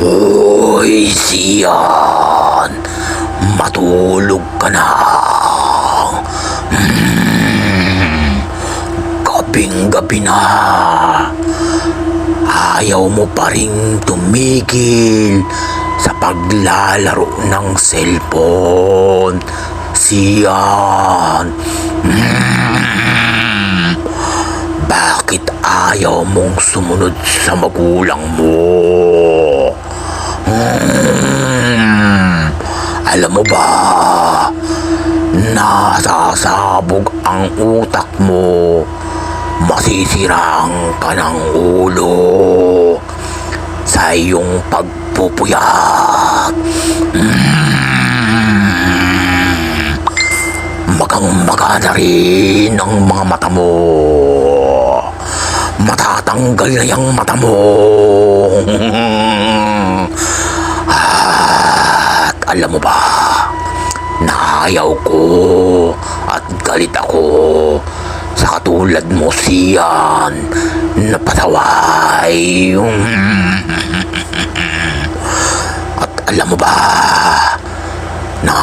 Hoy, Sian! Matulog ka na! Gabing-gabi na! Ayaw mo pa ring tumigil sa paglalaro ng cellphone, Sian! Bakit ayaw mong sumunod sa magulang mo? Alam mo ba, nasasabog ang utak mo. Masisirang ka ng ulo sa iyong pagpupuyat. Magang-maga na rin ang mga mata mo. Matatanggal na yung mata mo. At alam mo ba, nahayaw ko at galit ako sa katulad mo, Sian, na pasaway. At alam mo ba na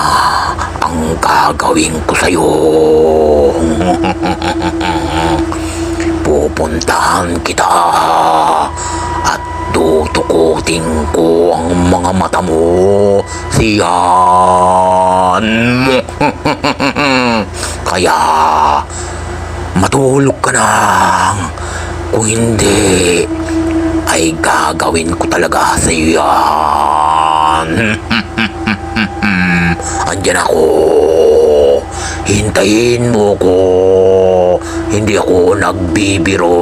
ang gagawin ko sa'yo? Pupuntahan kita at tutukutin ko ang mga mata mo, Sian. Kaya matulog ka na. Kung hindi, ay gagawin ko talaga sa iyo yan. Andyan ako. Hintayin mo ko. Hindi ako nagbibiro.